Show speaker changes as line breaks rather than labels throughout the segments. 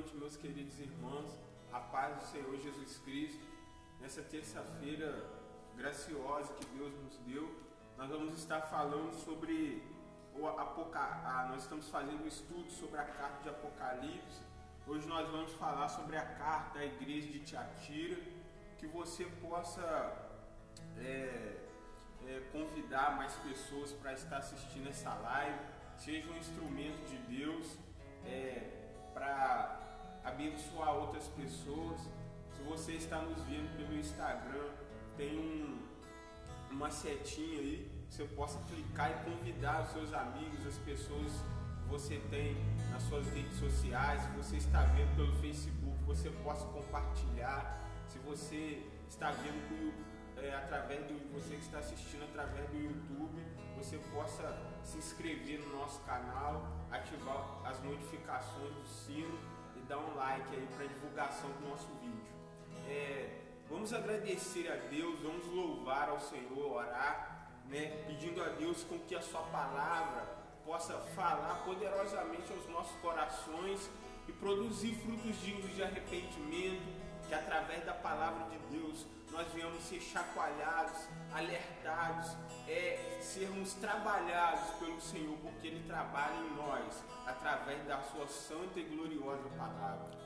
noite, meus queridos irmãos, a paz do Senhor Jesus Cristo. Nessa terça-feira graciosa que Deus nos deu, nós vamos estar falando sobre nós estamos fazendo um estudo sobre a carta de Apocalipse. Hoje nós vamos falar sobre a carta à igreja de Tiatira, que você possa convidar mais pessoas para estar assistindo essa live, seja um instrumento de Deus para abençoar outras pessoas. Se você está nos vendo pelo Instagram, tem uma setinha aí, você possa clicar e convidar os seus amigos, as pessoas que você tem nas suas redes sociais. Se você está vendo pelo Facebook, você possa compartilhar. Se você está vendo você que está assistindo através do YouTube, você possa se inscrever no nosso canal, ativar as notificações do sino e dar um like aí para a divulgação do nosso vídeo. Vamos agradecer a Deus, vamos louvar ao Senhor, orar, pedindo a Deus com que a sua palavra possa falar poderosamente aos nossos corações e produzir frutos dignos de arrependimento, que através da palavra de Deus nós venhamos ser chacoalhados, alertados, sermos trabalhados pelo Senhor, porque Ele trabalha em nós, através da sua santa e gloriosa palavra.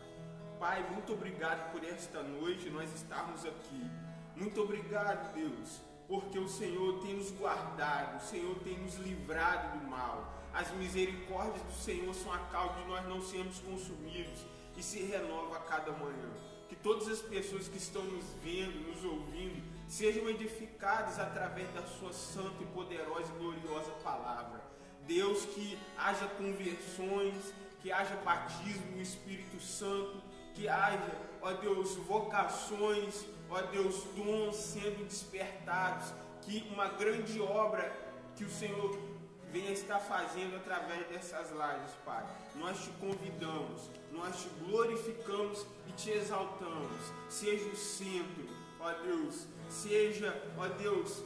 Pai, muito obrigado por esta noite, nós estarmos aqui. Muito obrigado, Deus, porque o Senhor tem nos guardado, o Senhor tem nos livrado do mal. As misericórdias do Senhor são a causa de nós não sermos consumidos e se renova a cada manhã. Que todas as pessoas que estão nos vendo, nos ouvindo, sejam edificadas através da sua santa e poderosa e gloriosa palavra. Deus, que haja conversões, que haja batismo no Espírito Santo, que haja, ó Deus, vocações, ó Deus, dons sendo despertados, que uma grande obra que o Senhor venha estar fazendo através dessas lives, Pai. Nós te convidamos, nós te glorificamos e te exaltamos. Seja o centro, ó Deus, seja, ó Deus,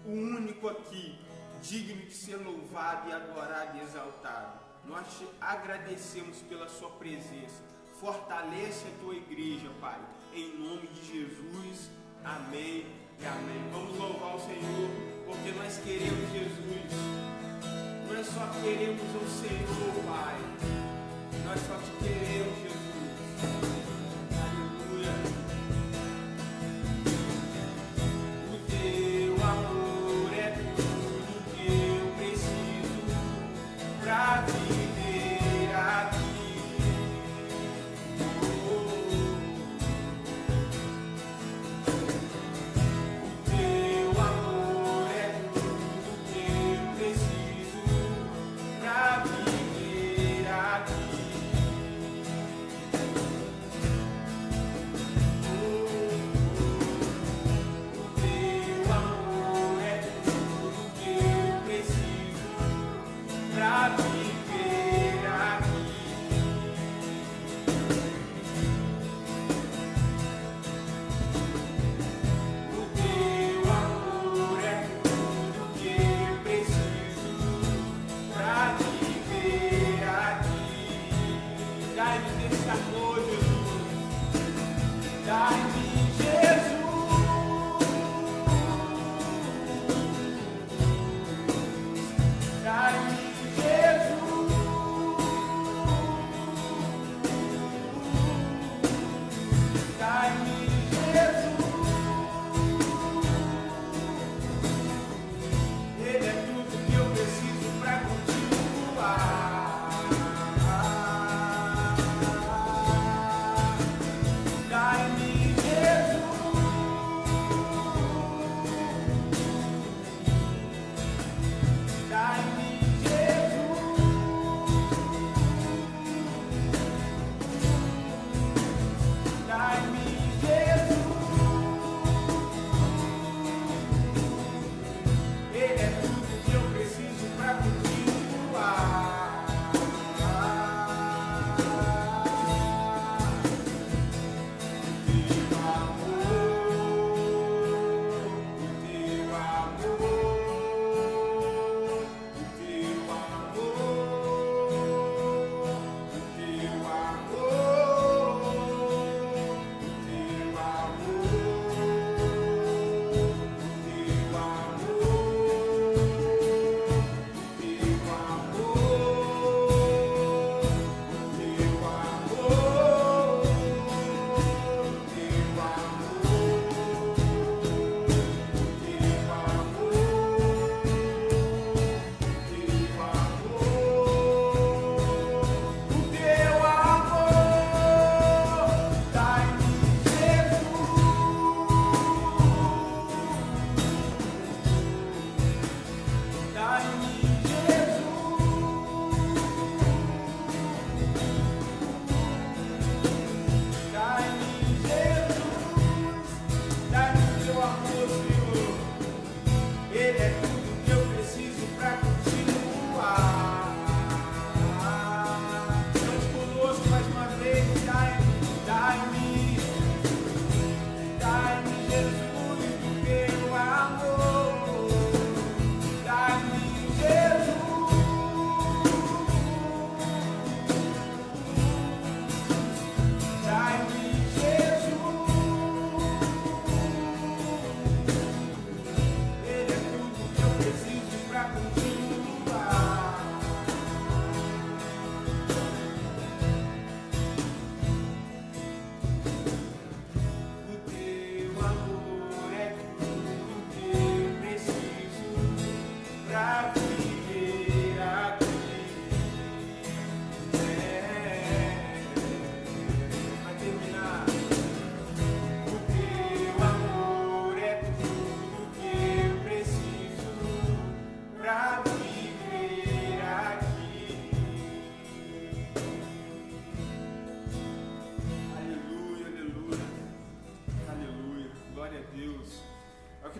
o único aqui, digno de ser louvado e adorado e exaltado. Nós te agradecemos pela sua presença. Fortalece a tua igreja, Pai, em nome de Jesus. Amém e amém. Vamos louvar o Senhor, porque nós queremos Jesus. Nós só queremos o Senhor, Pai. Nós só te queremos, Jesus. Aleluia. O teu amor é tudo que eu preciso pra viver aqui. Pra viver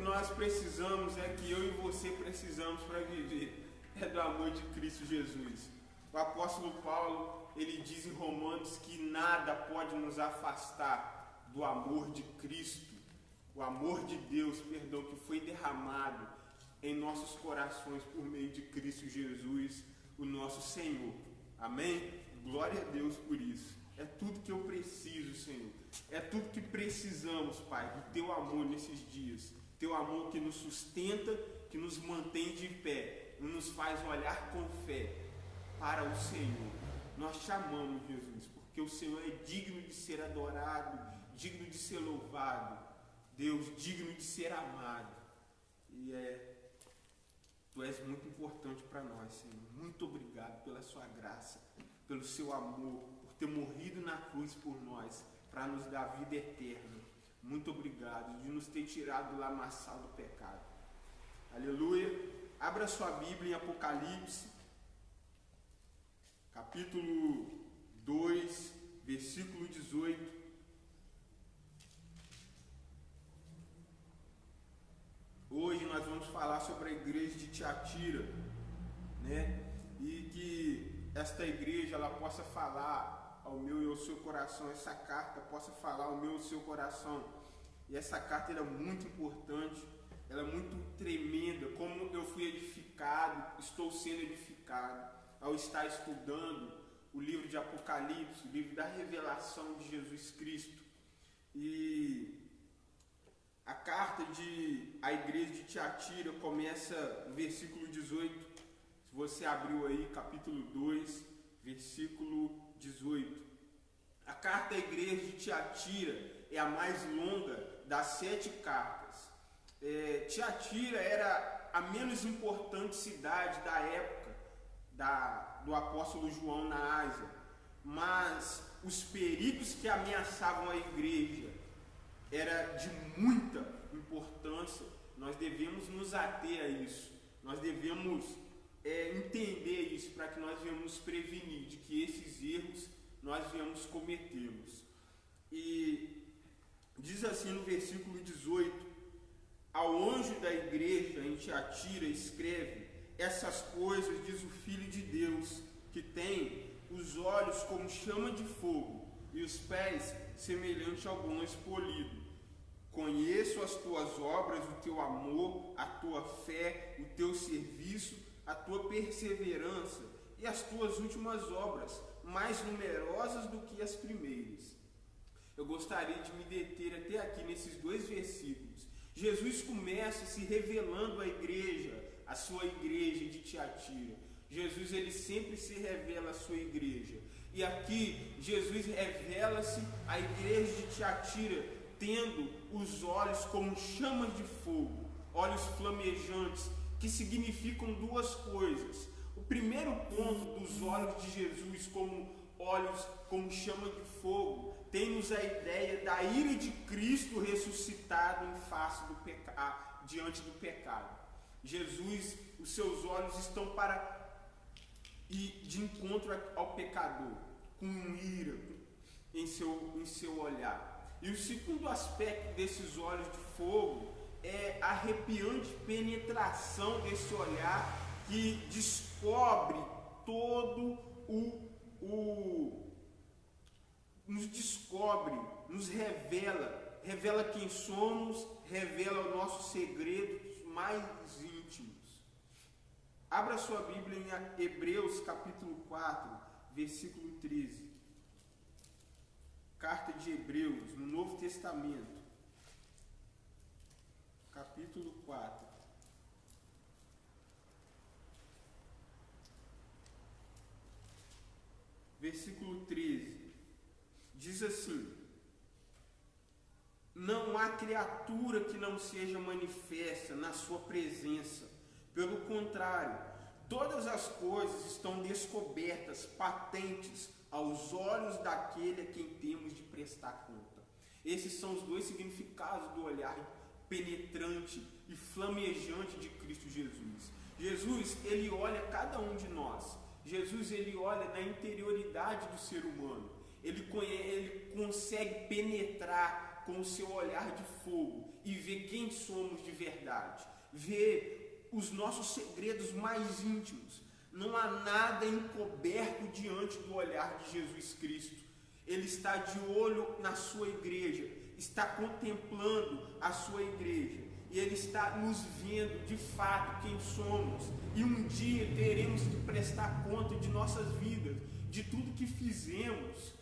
nós precisamos, que eu e você precisamos para viver, é do amor de Cristo Jesus. O apóstolo Paulo, ele diz em Romanos que nada pode nos afastar do amor de Cristo, o amor de Deus, perdão, que foi derramado em nossos corações por meio de Cristo Jesus, o nosso Senhor. Amém? Glória a Deus por isso. É tudo que eu preciso, Senhor. É tudo que precisamos, Pai, do Teu amor nesses dias. Teu amor que nos sustenta, que nos mantém de pé, e nos faz olhar com fé para o Senhor. Nós te amamos, Jesus, porque o Senhor é digno de ser adorado, digno de ser louvado. Deus, digno de ser amado. E Tu és muito importante para nós, Senhor. Muito obrigado pela Sua graça, pelo Seu amor, por ter morrido na cruz por nós, para nos dar vida eterna. Muito obrigado de nos ter tirado do lamaçal do pecado. Aleluia. Abra sua Bíblia em Apocalipse, capítulo 2, versículo 18. Hoje nós vamos falar sobre a igreja de Tiatira, né? E que esta igreja ela possa falar ao meu e ao seu coração, essa carta possa falar ao meu e ao seu coração. E essa carta ela é muito importante, ela é muito tremenda, como eu fui edificado, estou sendo edificado ao estar estudando o livro de Apocalipse, o livro da revelação de Jesus Cristo. E a carta à igreja de Tiatira começa no versículo 18. Se você abriu aí, capítulo 2, versículo 18. A carta à igreja de Tiatira é a mais longa das 7 cartas. Tiatira era a menos importante cidade da época do apóstolo João na Ásia. Mas os perigos que ameaçavam a igreja era de muita importância. Nós devemos nos ater a isso. Nós devemos entender isso para que nós venhamos nos prevenir de que esses erros nós venhamos cometê-los. E diz assim no versículo 18: ao anjo da igreja em Tiatira escreve: essas coisas diz o Filho de Deus, que tem os olhos como chama de fogo e os pés semelhante ao bronze polido. Conheço as tuas obras, o teu amor, a tua fé, o teu serviço, a tua perseverança e as tuas últimas obras, mais numerosas do que as primeiras. Eu gostaria de me deter até aqui nesses 2 versículos. Jesus começa se revelando à igreja, a sua igreja de Tiatira. Jesus ele sempre se revela à sua igreja. E aqui Jesus revela-se à igreja de Tiatira, tendo os olhos como chamas de fogo, olhos flamejantes, que significam 2 coisas. O primeiro ponto dos olhos de Jesus como olhos como chama de fogo, tem-nos a ideia da ira de Cristo ressuscitado em face do pecado, diante do pecado. Jesus, os seus olhos estão para ir de encontro ao pecador, com ira em seu olhar. E o segundo aspecto desses olhos de fogo é a arrepiante penetração desse olhar que descobre todo nos descobre, nos revela quem somos, revela os nossos segredos mais íntimos. Abra sua Bíblia em Hebreus capítulo 4, versículo 13. Carta de Hebreus, no Novo Testamento, capítulo 4. Versículo 13. Diz assim: não há criatura que não seja manifesta na sua presença. Pelo contrário, todas as coisas estão descobertas, patentes aos olhos daquele a quem temos de prestar conta. Esses são os 2 significados do olhar penetrante e flamejante de Cristo Jesus. Jesus, ele olha cada um de nós. Jesus, ele olha na interioridade do ser humano. Ele consegue penetrar com o seu olhar de fogo e ver quem somos de verdade, ver os nossos segredos mais íntimos. Não há nada encoberto diante do olhar de Jesus Cristo. Ele está de olho na sua igreja, está contemplando a sua igreja, e Ele está nos vendo de fato quem somos, e um dia teremos que prestar conta de nossas vidas, de tudo que fizemos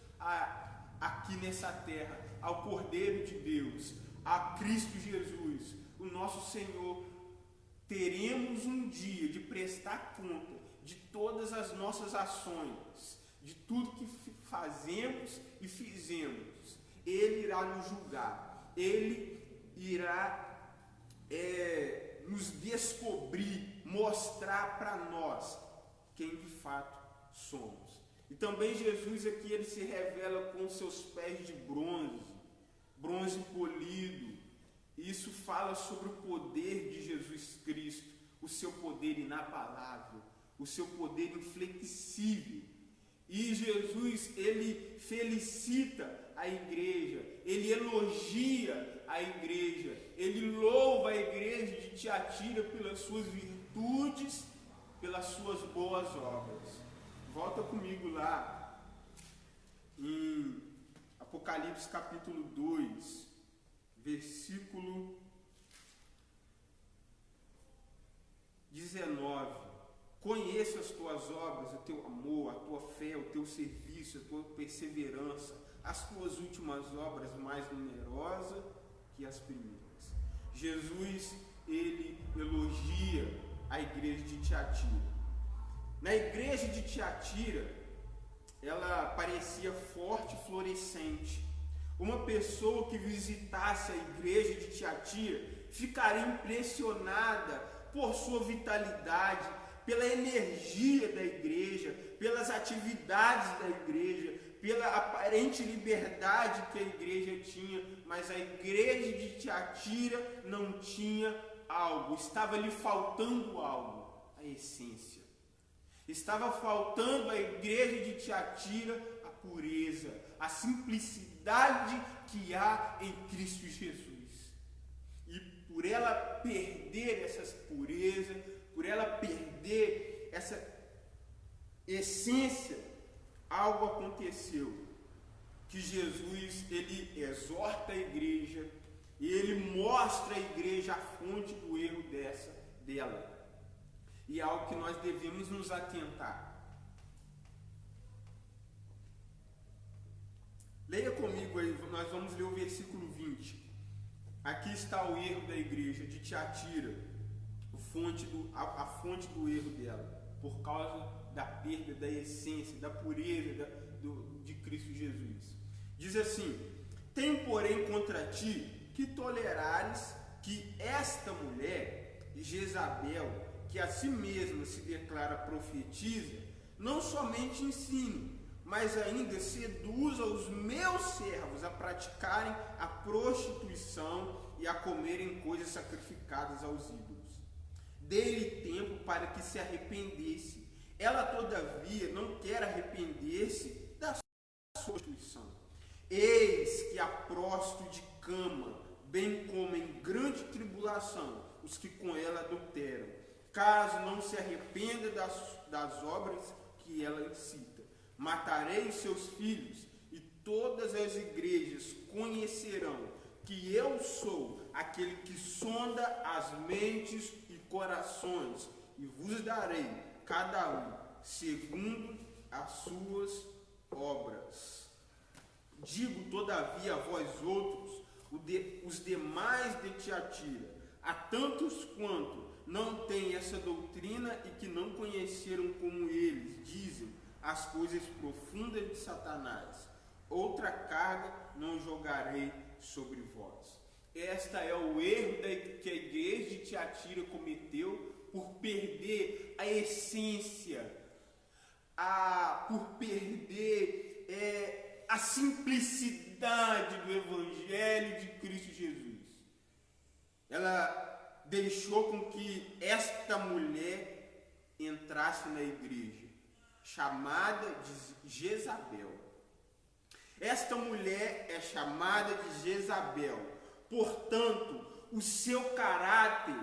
aqui nessa terra, ao Cordeiro de Deus, a Cristo Jesus, o nosso Senhor. Teremos um dia de prestar conta de todas as nossas ações, de tudo que fazemos e fizemos. Ele irá nos julgar, Ele irá nos descobrir, mostrar para nós quem de fato somos. E também Jesus aqui, ele se revela com seus pés de bronze polido. Isso fala sobre o poder de Jesus Cristo, o seu poder inabalável, o seu poder inflexível. E Jesus, ele felicita a igreja, ele elogia a igreja, ele louva a igreja de Tiatira pelas suas virtudes, pelas suas boas obras. Volta comigo lá em Apocalipse capítulo 2, versículo 19. Conheço as tuas obras, o teu amor, a tua fé, o teu serviço, a tua perseverança, as tuas últimas obras mais numerosas que as primeiras. Jesus, ele elogia a igreja de Tiatira. Na igreja de Tiatira, ela parecia forte e florescente. Uma pessoa que visitasse a igreja de Tiatira ficaria impressionada por sua vitalidade, pela energia da igreja, pelas atividades da igreja, pela aparente liberdade que a igreja tinha. Mas a igreja de Tiatira não tinha algo, estava lhe faltando algo, a essência. Estava faltando à igreja de Tiatira a pureza, a simplicidade que há em Cristo Jesus. E por ela perder essas purezas, por ela perder essa essência, algo aconteceu. Que Jesus, ele exorta a igreja e ele mostra à igreja a fonte do erro dela. E é algo que nós devemos nos atentar. Leia comigo aí, nós vamos ler o versículo 20. Aqui está o erro da igreja de Tiatira, a fonte do erro dela, por causa da perda da essência, da pureza de Cristo Jesus. Diz assim: tenho, porém, contra ti que tolerares que esta mulher, Jezabel, que a si mesma se declara profetisa, não somente ensine, mas ainda seduza os meus servos a praticarem a prostituição e a comerem coisas sacrificadas aos ídolos. Dei-lhe tempo para que se arrependesse. Ela, todavia, não quer arrepender-se da sua prostituição. Eis que a prosto de cama, bem como em grande tribulação, os que com ela adulteram, caso não se arrependa das obras que ela incita. Matarei os seus filhos, e todas as igrejas conhecerão que eu sou aquele que sonda as mentes e corações, e vos darei cada um segundo as suas obras. Digo, todavia, a vós outros, os demais de Tiatira, a tantos quanto não têm essa doutrina e que não conheceram como eles dizem as coisas profundas de Satanás, outra carga não jogarei sobre vós. Esta é o erro que a igreja de Tiatira cometeu por perder a essência, por perder a simplicidade do Evangelho de Cristo Jesus. Ela deixou com que esta mulher entrasse na igreja, chamada de Jezabel. Esta mulher é chamada de Jezabel Portanto, o seu caráter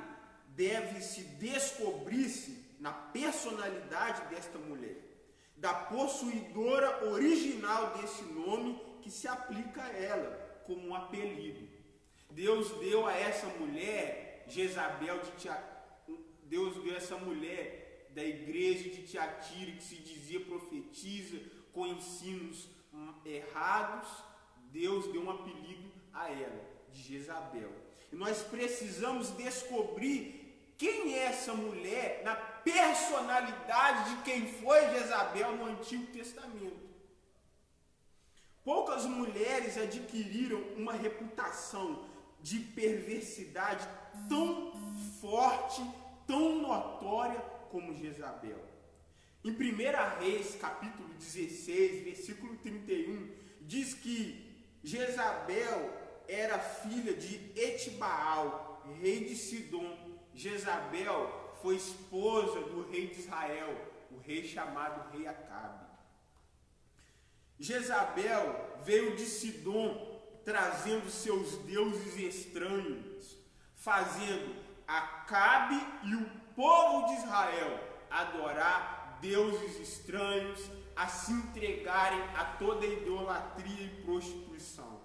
deve se descobrir-se na personalidade desta mulher, da possuidora original desse nome que se aplica a ela como um apelido. Deus deu a essa mulher, Jezabel de Tiatira, Deus deu a essa mulher da igreja de Tiatira, que se dizia profetiza, com ensinos errados, Deus deu um apelido a ela, de Jezabel. E nós precisamos descobrir quem é essa mulher na personalidade de quem foi Jezabel no Antigo Testamento. Poucas mulheres adquiriram uma reputação de perversidade tão forte, tão notória como Jezabel. Em 1 Reis, capítulo 16, versículo 31, diz que Jezabel era filha de Etibaal, rei de Sidom. Jezabel foi esposa do rei de Israel, o rei chamado rei Acabe. Jezabel veio de Sidom, trazendo seus deuses estranhos, fazendo Acabe e o povo de Israel adorar deuses estranhos, a se entregarem a toda idolatria e prostituição.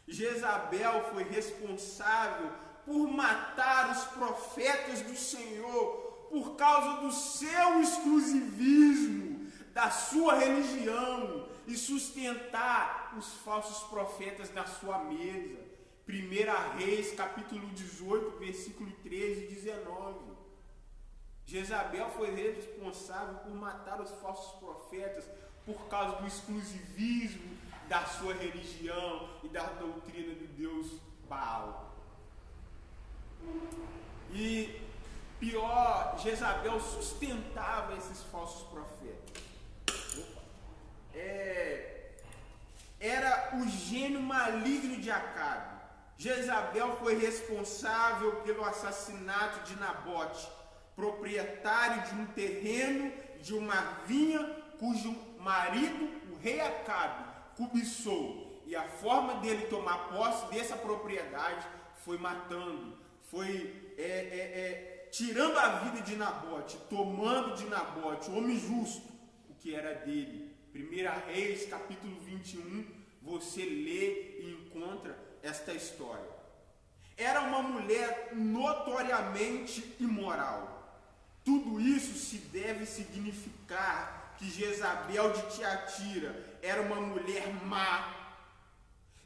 Jezabel foi responsável por matar os profetas do Senhor por causa do seu exclusivismo, da sua religião e sustentar os falsos profetas na sua mesa. 1 Reis, capítulo 18, versículo 13 e 19. Jezabel foi responsável por matar os falsos profetas por causa do exclusivismo da sua religião e da doutrina do Deus Baal. E pior, Jezabel sustentava esses falsos profetas. Era o gênio maligno de Acabe. Jezabel foi responsável pelo assassinato de Nabote, proprietário de um terreno, de uma vinha, cujo marido, o rei Acabe, cobiçou. E a forma dele tomar posse dessa propriedade foi matando, foi tirando a vida de Nabote, tomando de Nabote, o homem justo, o que era dele. 1 Reis, capítulo 21, você lê e encontra esta história. Era uma mulher notoriamente imoral. Tudo isso se deve significar que Jezabel de Tiatira era uma mulher má.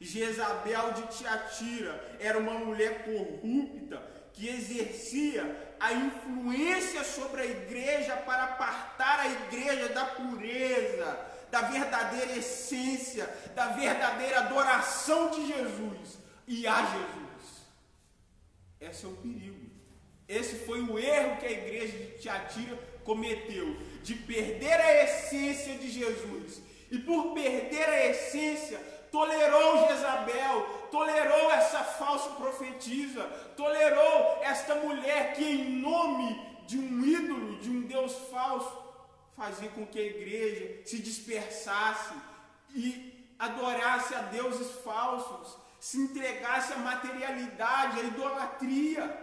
Jezabel de Tiatira era uma mulher corrupta que exercia a influência sobre a igreja para apartar a igreja da pureza, da verdadeira essência, da verdadeira adoração de Jesus e a Jesus. Esse é o perigo. Esse foi o erro que a igreja de Tiatira cometeu, de perder a essência de Jesus. E por perder a essência, tolerou Jezabel, tolerou essa falsa profetisa, tolerou esta mulher que em nome de um ídolo, de um Deus falso, fazia com que a igreja se dispersasse e adorasse a deuses falsos, se entregasse à materialidade, à idolatria.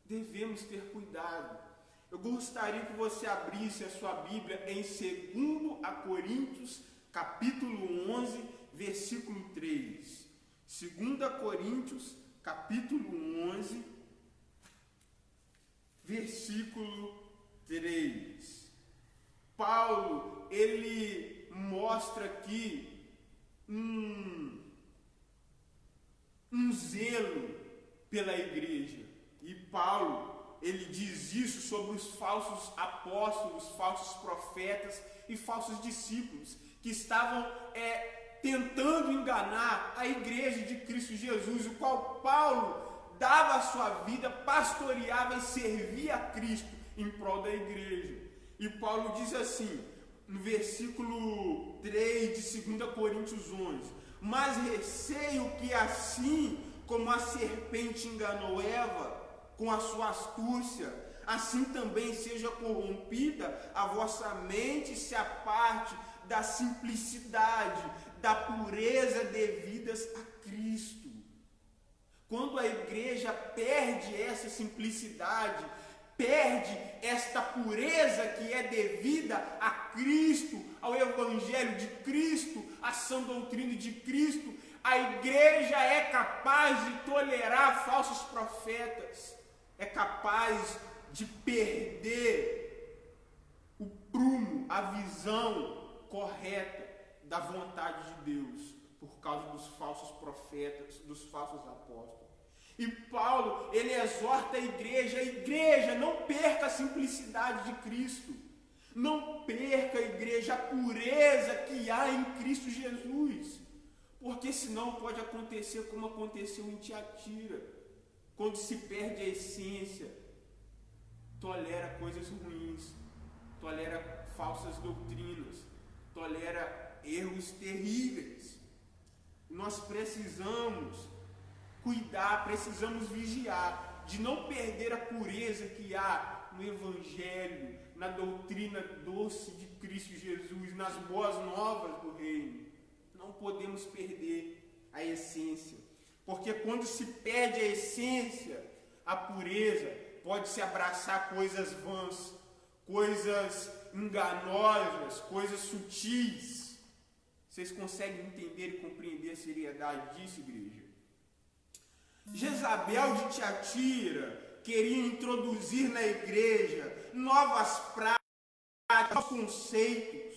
Devemos ter cuidado. Eu gostaria que você abrisse a sua Bíblia em 2 Coríntios, capítulo 11, versículo 3. 2 Coríntios, capítulo 11, versículo 3. Paulo, ele mostra aqui um zelo pela igreja. E Paulo, ele diz isso sobre os falsos apóstolos, falsos profetas e falsos discípulos que estavam tentando enganar a igreja de Cristo Jesus, o qual Paulo dava a sua vida, pastoreava e servia a Cristo em prol da igreja. E Paulo diz assim, no versículo 3 de 2 Coríntios 11: mas receio que assim como a serpente enganou Eva com a sua astúcia, assim também seja corrompida a vossa mente, se aparte da simplicidade, da pureza devidas a Cristo. Quando a igreja perde essa simplicidade, perde esta pureza que é devida a Cristo, ao Evangelho de Cristo, à sã doutrina de Cristo, a igreja é capaz de tolerar falsos profetas, é capaz de perder o prumo, a visão correta da vontade de Deus, por causa dos falsos profetas, dos falsos apóstolos. E Paulo, ele exorta a igreja, não perca a simplicidade de Cristo, não perca, a igreja, a pureza que há em Cristo Jesus, porque senão pode acontecer como aconteceu em Tiatira, quando se perde a essência, tolera coisas ruins, tolera falsas doutrinas, tolera erros terríveis. Nós precisamos cuidar, precisamos vigiar, de não perder a pureza que há no Evangelho, na doutrina doce de Cristo Jesus, nas boas novas do Reino. Não podemos perder a essência, porque quando se perde a essência, a pureza, pode-se abraçar coisas vãs, coisas enganosas, coisas sutis. Vocês conseguem entender e compreender a seriedade disso, igreja? Jezabel de Tiatira queria introduzir na igreja novas práticas, conceitos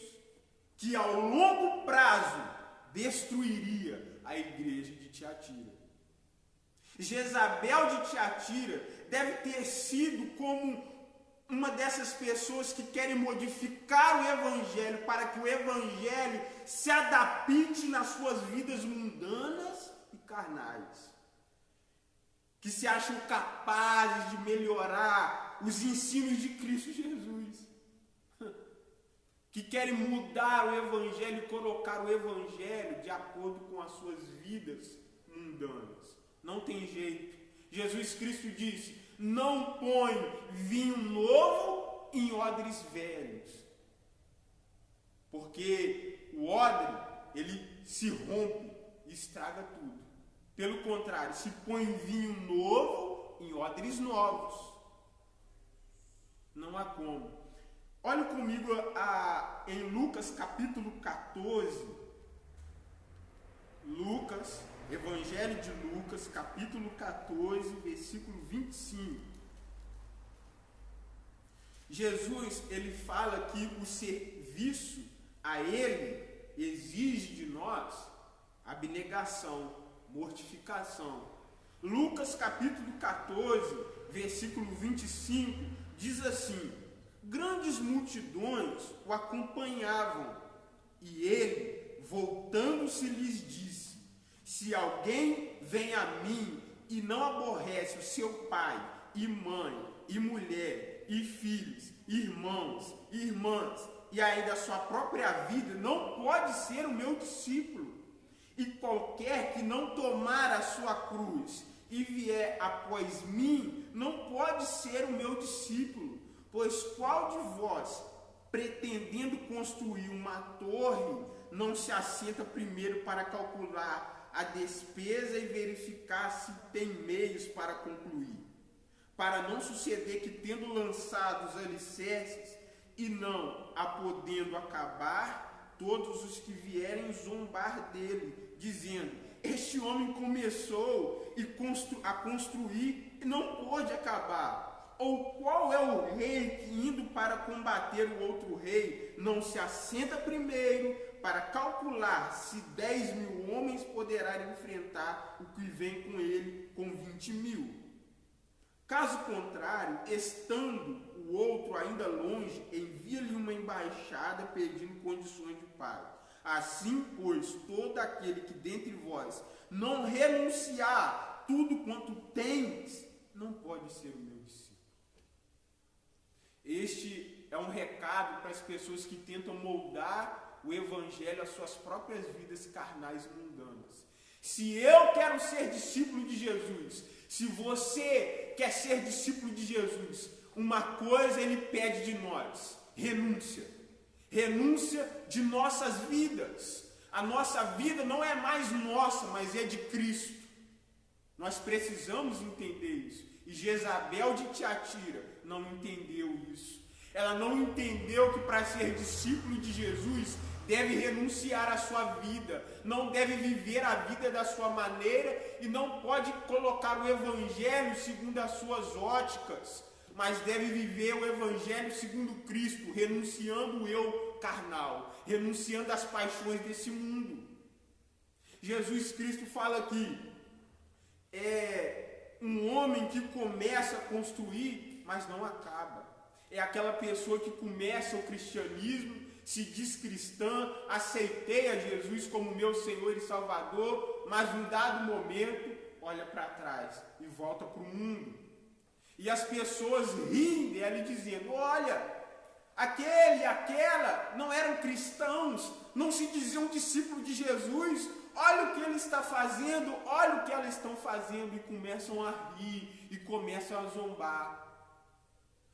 que ao longo prazo destruiria a igreja de Tiatira. Jezabel de Tiatira deve ter sido como uma dessas pessoas que querem modificar o Evangelho para que o Evangelho se adapte nas suas vidas mundanas e carnais, que se acham capazes de melhorar os ensinos de Cristo Jesus, que querem mudar o Evangelho e colocar o Evangelho de acordo com as suas vidas mundanas. Não tem jeito. Jesus Cristo disse: não põe vinho novo em odres velhos, porque o odre, ele se rompe e estraga tudo. Pelo contrário, se põe vinho novo em odres novos. Não há como. Olhe comigo em Lucas capítulo 14. Lucas, Evangelho de Lucas, capítulo 14, versículo 25. Jesus, ele fala que o serviço a ele exige de nós abnegação, mortificação. Lucas capítulo 14, versículo 25, diz assim: grandes multidões o acompanhavam, e ele, voltando-se, lhes disse: se alguém vem a mim e não aborrece o seu pai e mãe e mulher e filhos, irmãos e irmãs, e ainda a sua própria vida, não pode ser o meu discípulo. E qualquer que não tomar a sua cruz e vier após mim, não pode ser o meu discípulo. Pois qual de vós, pretendendo construir uma torre, não se assenta primeiro para calcular a despesa e verificar se tem meios para concluir? Para não suceder que, tendo lançado os alicerces e não a podendo acabar, todos os que vierem zombar dele, dizendo: este homem começou a construir e não pôde acabar. Ou qual é o rei que, indo para combater o outro rei, não se assenta primeiro para calcular se 10.000 homens poderão enfrentar o que vem com ele com 20.000? Caso contrário, estando o outro ainda longe, envia-lhe uma embaixada pedindo condições de paz. Assim, pois, todo aquele que dentre vós não renunciar tudo quanto tens, não pode ser o meu discípulo. Este é um recado para as pessoas que tentam moldar o Evangelho às suas próprias vidas carnais e mundanas. Se eu quero ser discípulo de Jesus, se você quer ser discípulo de Jesus, uma coisa ele pede de nós: renúncia. Renúncia de nossas vidas. A nossa vida não é mais nossa, mas é de Cristo. Nós precisamos entender isso. E Jezabel de Tiatira não entendeu isso. Ela não entendeu que para ser discípulo de Jesus deve renunciar à sua vida, não deve viver a vida da sua maneira e não pode colocar o evangelho segundo as suas óticas, mas deve viver o evangelho segundo Cristo, renunciando o eu carnal, renunciando às paixões desse mundo. Jesus Cristo fala aqui, é um homem que começa a construir, mas não acaba. É aquela pessoa que começa o cristianismo, se diz cristã, aceitei Jesus como meu Senhor e Salvador, mas num dado momento olha para trás e volta para o mundo. E as pessoas riem dela e dizendo: olha, aquele e aquela não eram cristãos, não se diziam discípulos de Jesus, olha o que ele está fazendo, olha o que elas estão fazendo, e começam a rir e começam a zombar.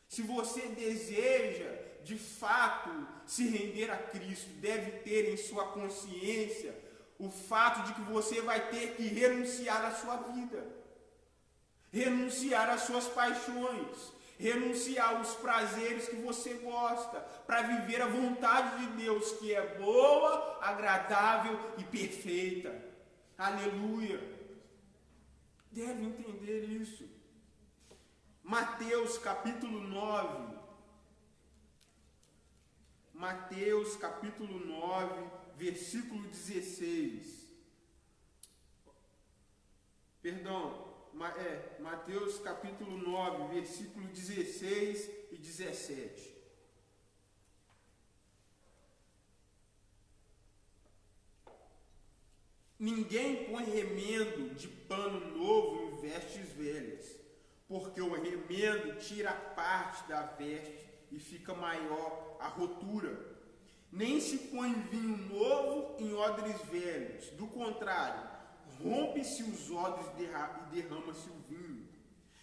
Se você deseja de fato se render a Cristo, deve ter em sua consciência o fato de que você vai ter que renunciar à sua vida, renunciar às suas paixões, renunciar aos prazeres que você gosta, para viver a vontade de Deus, que é boa, agradável e perfeita. Aleluia! Deve entender isso. Mateus capítulo 9. Mateus capítulo 9, versículo 16. Mateus capítulo 9, versículo 16 e 17. Ninguém põe remendo de pano novo em vestes velhas, porque o remendo tira parte da veste e fica maior a rotura. Nem se põe vinho novo em odres velhos, do contrário, rompe-se os odres e derrama-se o vinho,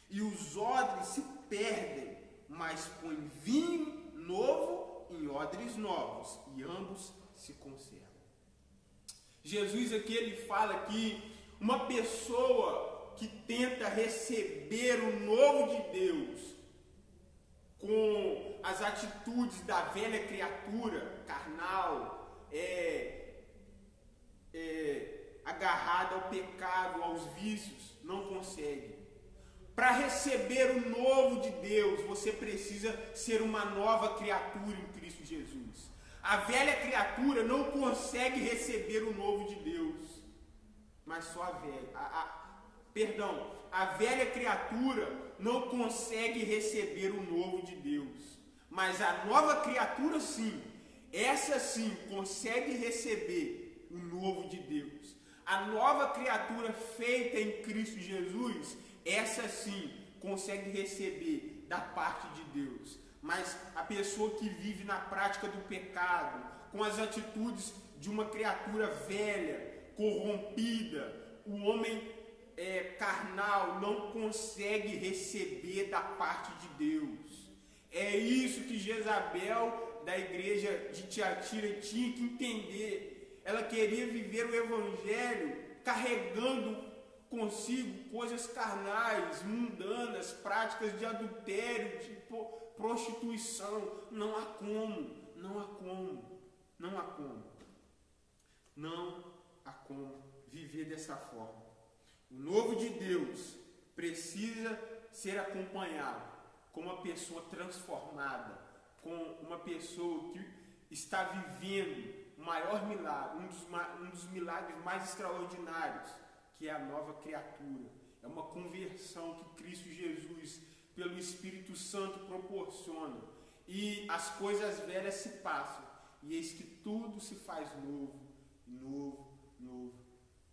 e os odres se perdem, mas põe vinho novo em odres novos, e ambos se conservam. Jesus aqui, ele fala que uma pessoa que tenta receber o novo de Deus com as atitudes da velha criatura carnal, agarrada ao pecado, aos vícios, não consegue. Para receber o novo de Deus, você precisa ser uma nova criatura em Cristo Jesus. A velha criatura não consegue receber o novo de Deus, mas só a velha. A velha criatura não consegue receber o novo de Deus, mas a nova criatura sim, essa sim consegue receber o novo de Deus. A nova criatura feita em Cristo Jesus, essa sim consegue receber da parte de Deus. Mas a pessoa que vive na prática do pecado, com as atitudes de uma criatura velha, corrompida, o homem carnal não consegue receber da parte de Deus. É isso que Jezabel da igreja de Tiatira tinha que entender. Ela queria viver o evangelho carregando consigo coisas carnais, mundanas, práticas de adultério, de prostituição. Não há como, não há como, não há como, não há como viver dessa forma. O novo de Deus precisa ser acompanhado com uma pessoa transformada, com uma pessoa que está vivendo o maior milagre, um dos milagres mais extraordinários, que é a nova criatura. É uma conversão que Cristo Jesus, pelo Espírito Santo, proporciona. E as coisas velhas se passam, e eis que tudo se faz novo, novo, novo.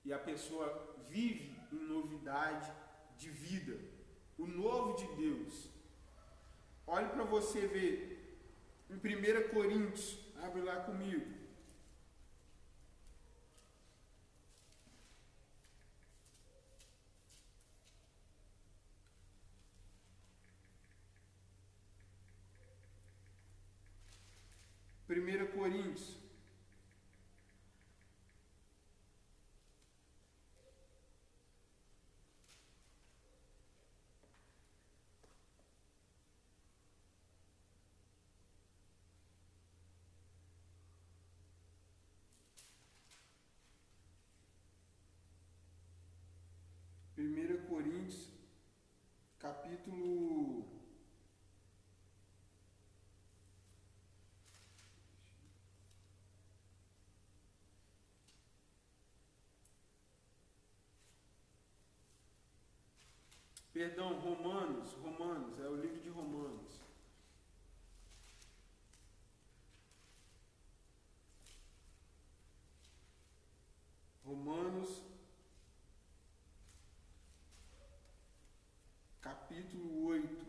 E a pessoa vive em novidade de vida. O novo de Deus. Olhe para você ver em 1 Coríntios, abre lá comigo. 1 Coríntios, capítulo Romanos, é o livro de Romanos. Romanos, capítulo 8,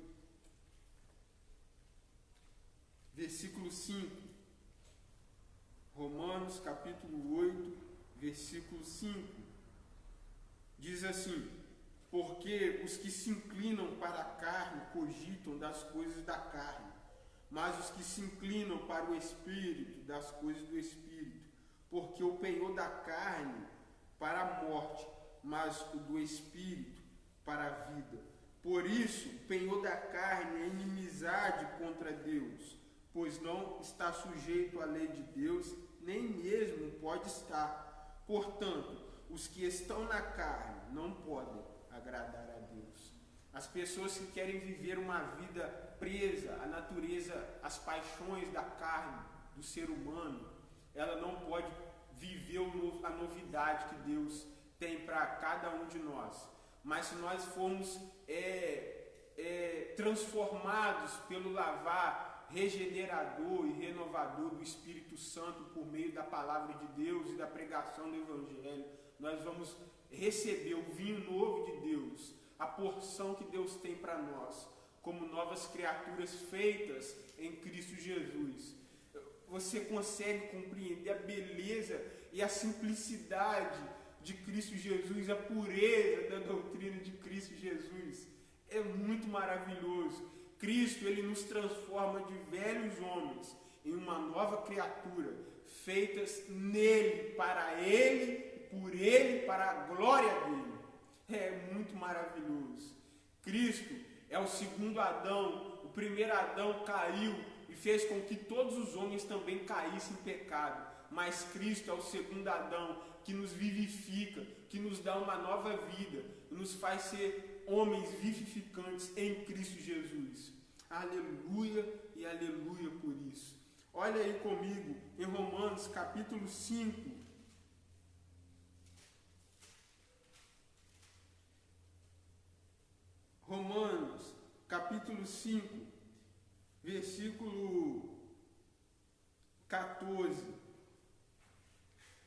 versículo 5. Romanos, capítulo 8, versículo 5. Diz assim: porque os que se inclinam para a carne cogitam das coisas da carne, mas os que se inclinam para o Espírito, das coisas do Espírito. Porque o penhor da carne para a morte, mas o do Espírito para a vida. Por isso, o penhor da carne é inimizade contra Deus, pois não está sujeito à lei de Deus, nem mesmo pode estar. Portanto, os que estão na carne não podem agradar a Deus. As pessoas que querem viver uma vida presa à natureza, às paixões da carne, do ser humano, ela não pode viver a novidade que Deus tem para cada um de nós. Mas se nós formos transformados pelo lavar regenerador e renovador do Espírito Santo por meio da palavra de Deus e da pregação do Evangelho, nós vamos receber o vinho novo de Deus, a porção que Deus tem para nós, como novas criaturas feitas em Cristo Jesus. Você consegue compreender a beleza e a simplicidade de Cristo Jesus, a pureza da doutrina de Cristo Jesus? É muito maravilhoso. Cristo, ele nos transforma de velhos homens em uma nova criatura, feitas nele, para ele, por ele, para a glória dele. É muito maravilhoso. Cristo é o segundo Adão. O primeiro Adão caiu e fez com que todos os homens também caíssem em pecado. Mas Cristo é o segundo Adão, que nos vivifica, que nos dá uma nova vida, nos faz ser homens vivificantes em Cristo Jesus. Aleluia e aleluia por isso. Olha aí comigo em Romanos capítulo 5. Romanos capítulo 5, versículo 14.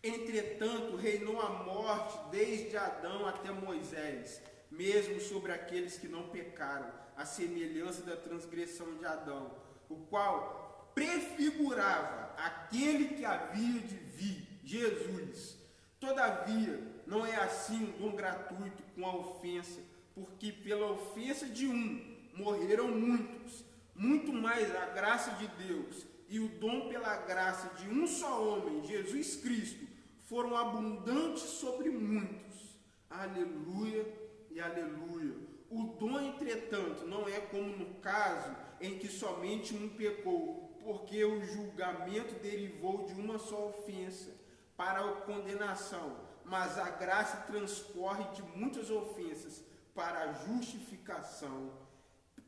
Entretanto, reinou a morte desde Adão até Moisés, mesmo sobre aqueles que não pecaram, a semelhança da transgressão de Adão, o qual prefigurava aquele que havia de vir, Jesus. Todavia, não é assim um dom gratuito com a ofensa, porque pela ofensa de um morreram muitos, muito mais a graça de Deus e o dom pela graça de um só homem, Jesus Cristo, foram abundantes sobre muitos. Aleluia e aleluia. O dom, entretanto, não é como no caso em que somente um pecou, porque o julgamento derivou de uma só ofensa para a condenação, mas a graça transcorre de muitas ofensas para a justificação.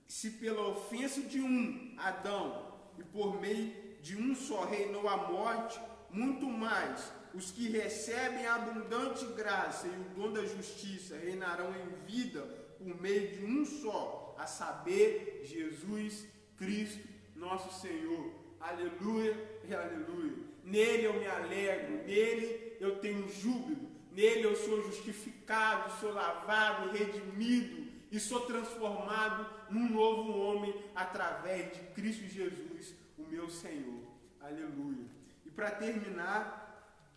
Se pela ofensa de um, Adão, e por meio de um só reinou a morte, muito mais os que recebem a abundante graça e o dom da justiça reinarão em vida por meio de um só, a saber, Jesus Cristo, nosso Senhor. Aleluia e aleluia. Nele eu me alegro, nele eu tenho júbilo, nele eu sou justificado, sou lavado, redimido e sou transformado num novo homem através de Cristo Jesus, o meu Senhor. Aleluia. E para terminar,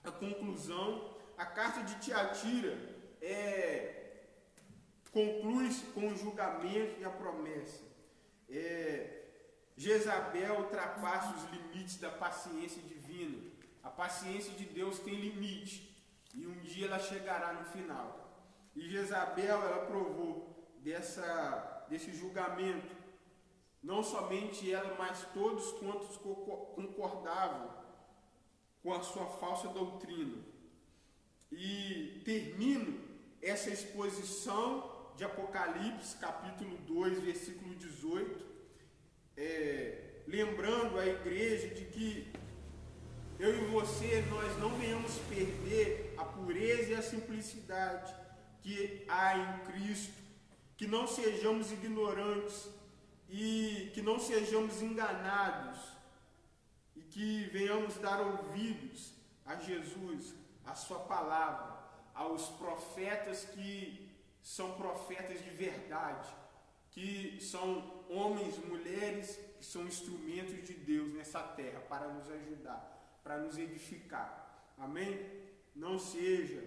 a conclusão, a carta de Tiatira conclui-se com o julgamento e a promessa. Jezabel ultrapassa os limites da paciência divina. A paciência de Deus tem limite. E um dia ela chegará no final. E Jezabel, ela provou desse julgamento. Não somente ela, mas todos quantos concordavam com a sua falsa doutrina. E termino essa exposição de Apocalipse, capítulo 2, versículo 18, lembrando a igreja de que eu e você, nós não venhamos perder a pureza e a simplicidade que há em Cristo, que não sejamos ignorantes e que não sejamos enganados e que venhamos dar ouvidos a Jesus, a sua palavra, aos profetas que são profetas de verdade, que são homens, mulheres, que são instrumentos de Deus nessa terra para nos ajudar, para nos edificar. Amém? Não seja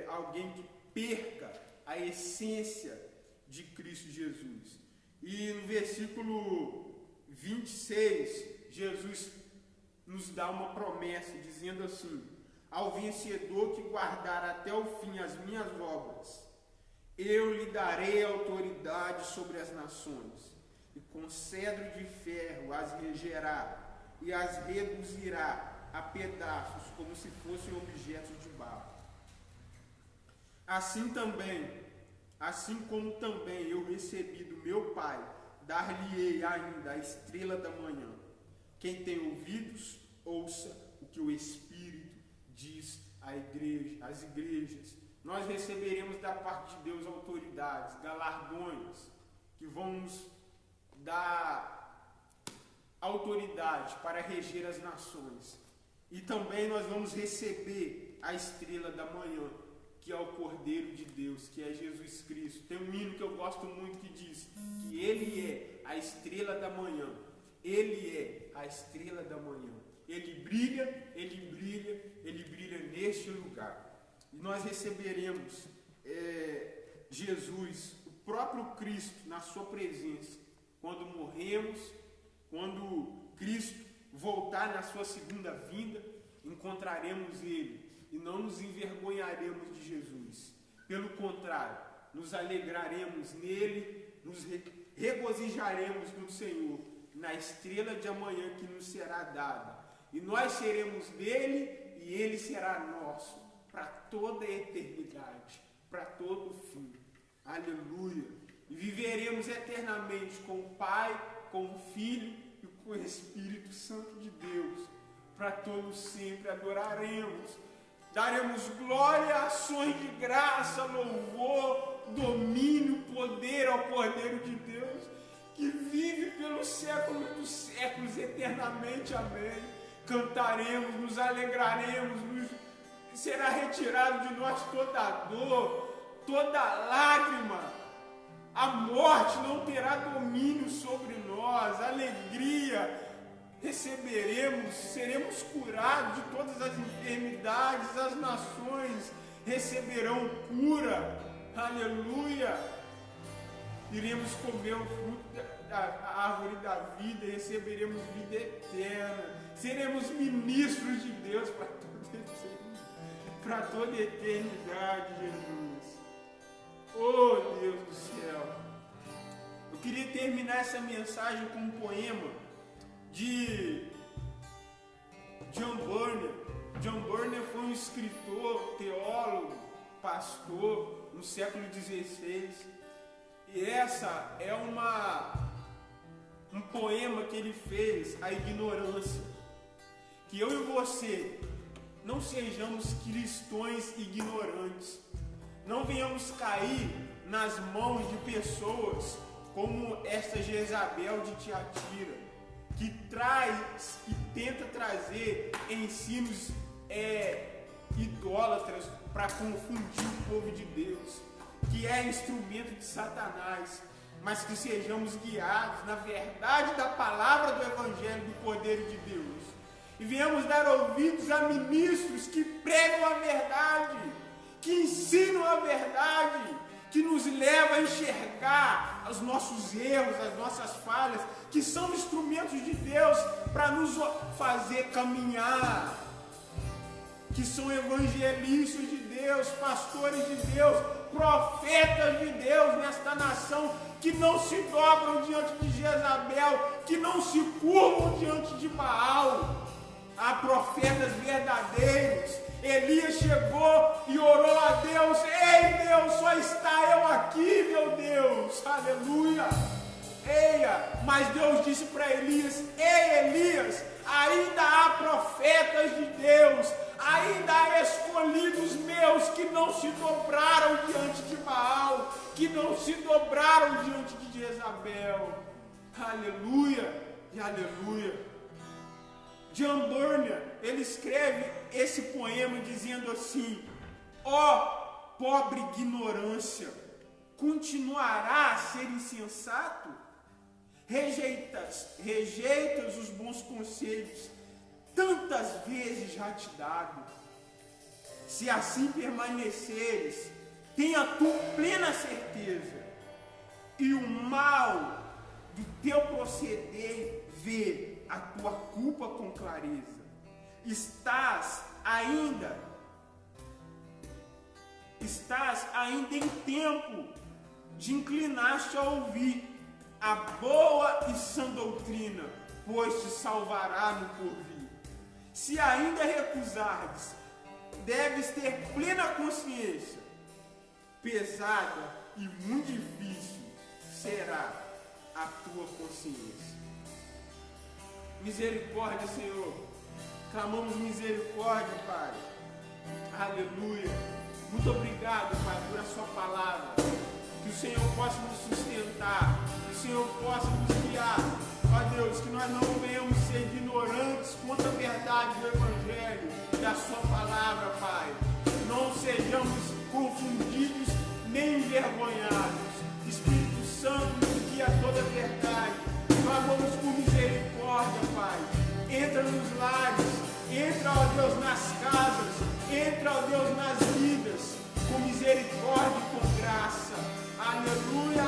alguém que perca a essência de Cristo Jesus. E no versículo 26, Jesus nos dá uma promessa, dizendo assim: ao vencedor que guardar até o fim as minhas obras, eu lhe darei autoridade sobre as nações, e com cedro de ferro as regerá, e as reduzirá a pedaços, como se fossem objetos de barro. Assim como também eu recebi do meu Pai, dar-lhe-ei ainda a estrela da manhã. Quem tem ouvidos, ouça o que o Espírito diz às igrejas. Nós receberemos da parte de Deus autoridades, galardões, que vão nos dar autoridade para reger as nações. E também nós vamos receber a estrela da manhã, que é o Cordeiro de Deus, que é Jesus Cristo. Tem um hino que eu gosto muito que diz que Ele é a estrela da manhã. Ele é a estrela da manhã. Ele brilha, Ele brilha, Ele brilha neste lugar. E nós receberemos Jesus, o próprio Cristo, na sua presença. Quando morremos, quando Cristo voltar na sua segunda vinda, encontraremos Ele. E não nos envergonharemos de Jesus. Pelo contrário, nos alegraremos nele, nos regozijaremos no Senhor, na estrela de amanhã que nos será dada. E nós seremos dele e ele será nosso, para toda a eternidade, para todo o fim. Aleluia! E viveremos eternamente com o Pai, com o Filho e com o Espírito Santo de Deus. Para todos sempre adoraremos. Daremos glória, ações de graça, louvor, domínio, poder ao Cordeiro de Deus, que vive pelos séculos dos séculos, eternamente. Amém. Cantaremos, nos alegraremos, será retirado de nós toda dor, toda lágrima. A morte não terá domínio sobre nós, alegria. Receberemos, seremos curados de todas as enfermidades, as nações receberão cura, aleluia. Iremos comer o fruto da árvore da vida e receberemos vida eterna. Seremos ministros de Deus para toda a eternidade, Jesus. Oh Deus do céu! Eu queria terminar essa mensagem com um poema de John Bunyan. John Bunyan foi um escritor, teólogo, pastor no século XVI. E essa é um poema que ele fez à ignorância. Que eu e você não sejamos cristãos ignorantes. Não venhamos cair nas mãos de pessoas como esta Jezabel de Tiatira, que tenta trazer ensinos idólatras para confundir o povo de Deus, que é instrumento de Satanás, mas que sejamos guiados na verdade da palavra do Evangelho do Cordeiro de Deus, e venhamos dar ouvidos a ministros que pregam a verdade, que ensinam a verdade, que nos leva a enxergar os nossos erros, as nossas falhas, que são instrumentos de Deus para nos fazer caminhar, que são evangelistas de Deus, pastores de Deus, profetas de Deus nesta nação, que não se dobram diante de Jezabel, que não se curvam diante de Baal. Há profetas verdadeiros. Elias chegou e orou a Deus: ei Deus, só está eu aqui, meu Deus, aleluia. Eia, mas Deus disse para Elias: ei Elias, ainda há profetas de Deus, ainda há escolhidos meus que não se dobraram diante de Baal, que não se dobraram diante de Jezabel. Aleluia e aleluia. John Bunyan, ele escreve esse poema dizendo assim: ó pobre ignorância, continuará a ser insensato? Rejeitas os bons conselhos, tantas vezes já te dado. Se assim permaneceres, tenha tu plena certeza, e o mal do teu proceder vê a tua culpa com clareza. Estás ainda em tempo de inclinar-te a ouvir a boa e sã doutrina, pois te salvará no porvir. Se ainda recusares, deves ter plena consciência, pesada e muito difícil será a tua consciência. Misericórdia, Senhor. Clamamos misericórdia, Pai. Aleluia. Muito obrigado, Pai, por a sua palavra. Que o Senhor possa nos sustentar. Que o Senhor possa nos guiar. Ó Deus, que nós não venhamos ser ignorantes quanto à verdade do Evangelho, da sua palavra, Pai. Não sejamos confundidos nem envergonhados. Espírito Santo, nos guia a toda a verdade. Clamamos por misericórdia, Pai. Entra nos lares, entra, ó Deus, nas casas, entra, ó Deus, nas vidas, com misericórdia e com graça. Aleluia!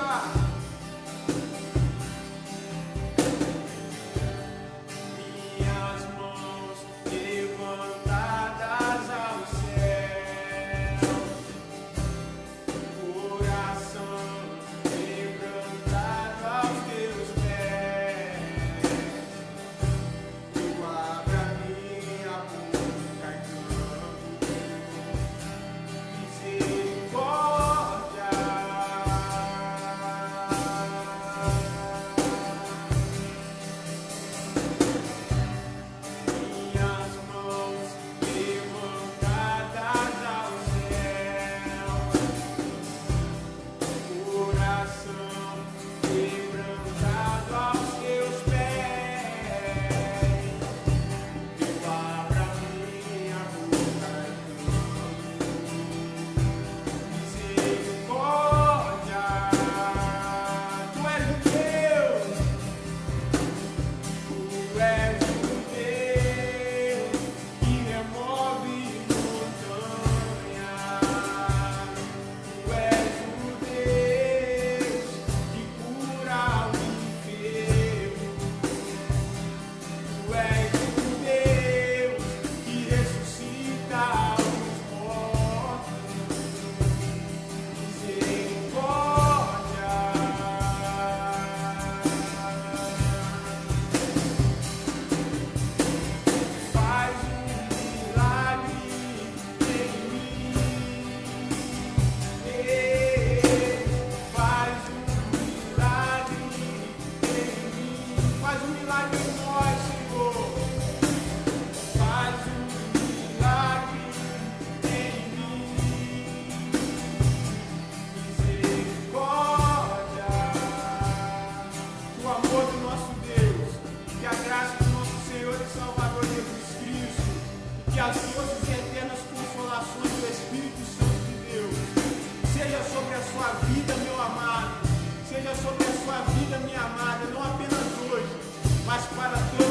Sobre a sua vida, minha amada, não apenas hoje, mas para todos.